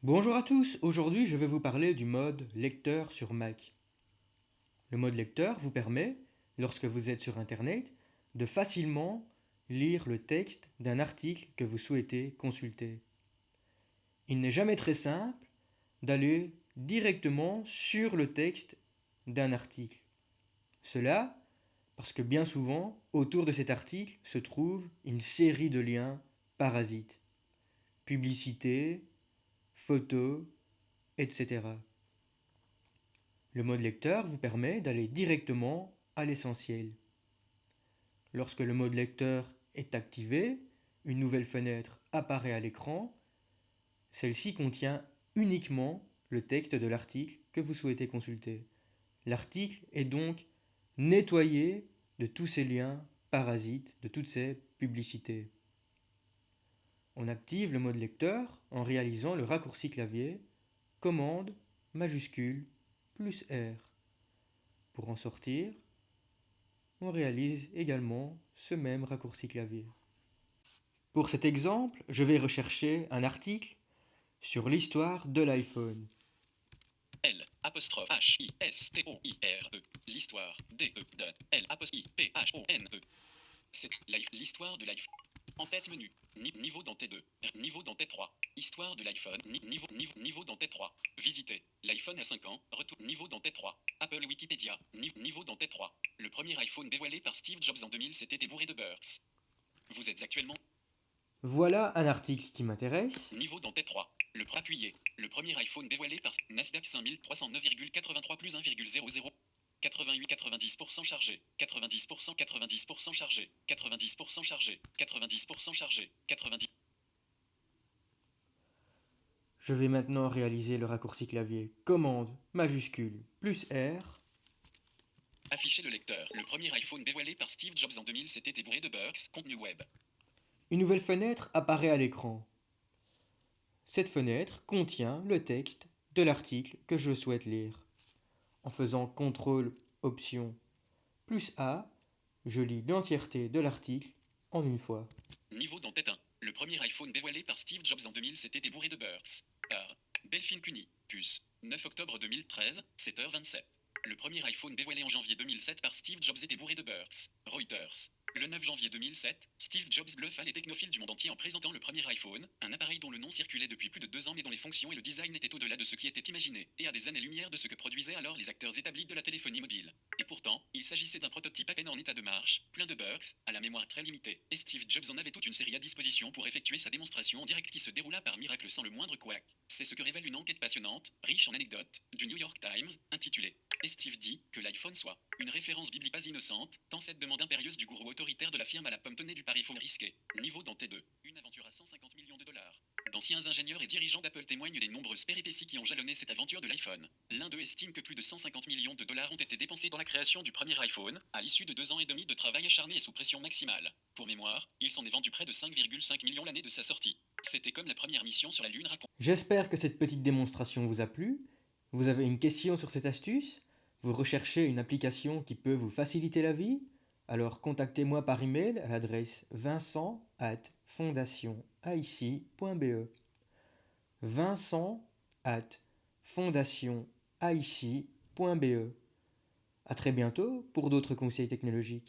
Bonjour à tous, aujourd'hui je vais vous parler du mode lecteur sur Mac. Le mode lecteur vous permet, lorsque vous êtes sur Internet, de facilement lire le texte d'un article que vous souhaitez consulter. Il n'est jamais très simple d'aller directement sur le texte d'un article. Cela parce que bien souvent, autour de cet article se trouve une série de liens parasites. Publicité, photos, etc. Le mode lecteur vous permet d'aller directement à l'essentiel. Lorsque le mode lecteur est activé, une nouvelle fenêtre apparaît à l'écran. Celle-ci contient uniquement le texte de l'article que vous souhaitez consulter. L'article est donc nettoyé de tous ces liens parasites, de toutes ces publicités. On active le mode lecteur en réalisant le raccourci clavier commande majuscule plus R. Pour en sortir, on réalise également ce même raccourci clavier. Pour cet exemple, je vais rechercher un article sur l'histoire de l'iPhone. L apostrophe H I S T O I R E l'histoire D E de L apostrophe I P H O N E c'est l'histoire de l'iPhone. En tête menu, niveau dans T2, niveau dans T3, histoire de l'iPhone, niveau dans T3, visiter, l'iPhone a 5 ans, retour, niveau dans T3, Apple Wikipédia, niveau dans T3, le premier iPhone dévoilé par Steve Jobs en 2000 s'était bourré de bugs. Vous êtes actuellement Voilà un article qui m'intéresse. niveau dans T3, appuyé, le premier iPhone dévoilé par Nasdaq 5309,83 plus 1,00. 88-90% chargé, 90%, 90% chargé, 90% chargé, 90% chargé, 90. Je vais maintenant réaliser le raccourci clavier commande majuscule plus R. Afficher le lecteur. Le premier iPhone dévoilé par Steve Jobs en 2000 s'était bourré de bugs. Contenu web. Une nouvelle fenêtre apparaît à l'écran. Cette fenêtre contient le texte de l'article que je souhaite lire. En faisant CTRL Option plus A, je lis l'entièreté de l'article en une fois. Niveau dans tête 1. Le premier iPhone dévoilé par Steve Jobs en 2000 s'était bourré de bugs. Par Delphine Cuny. Puce. 9 octobre 2013, 7h27. Le premier iPhone dévoilé en janvier 2007 par Steve Jobs était bourré de bugs. Reuters. Le 9 janvier 2007, Steve Jobs bluffa les technophiles du monde entier en présentant le premier iPhone, un appareil dont le nom circulait depuis plus de 2 ans mais dont les fonctions et le design étaient au-delà de ce qui était imaginé, et à des années-lumière de ce que produisaient alors les acteurs établis de la téléphonie mobile. Et pourtant, il s'agissait d'un prototype à peine en état de marche, plein de bugs, à la mémoire très limitée, et Steve Jobs en avait toute une série à disposition pour effectuer sa démonstration en direct qui se déroula par miracle sans le moindre couac. C'est ce que révèle une enquête passionnante, riche en anecdotes, du New York Times, intitulée « Et Steve dit que l'iPhone soit une référence biblique pas innocente, tant cette demande impérieuse du gourou autoritaire de la firme à la pomme tenait du pari-phone risqué. Niveau dans T2, une aventure à 150 millions de dollars. D'anciens ingénieurs et dirigeants d'Apple témoignent des nombreuses péripéties qui ont jalonné cette aventure de l'iPhone. L'un d'eux estime que plus de 150 millions de dollars ont été dépensés dans la création du premier iPhone, à l'issue de 2 ans et demi de travail acharné et sous pression maximale. Pour mémoire, il s'en est vendu près de 5,5 millions l'année de sa sortie. C'était comme la première mission sur la Lune raconte. J'espère que cette petite démonstration vous a plu. Vous avez une question sur cette astuce? Vous recherchez une application qui peut vous faciliter la vie? Alors contactez-moi par email à l'adresse vincent@fondationaici.be. vincent@fondationaici.be. À très bientôt pour d'autres conseils technologiques.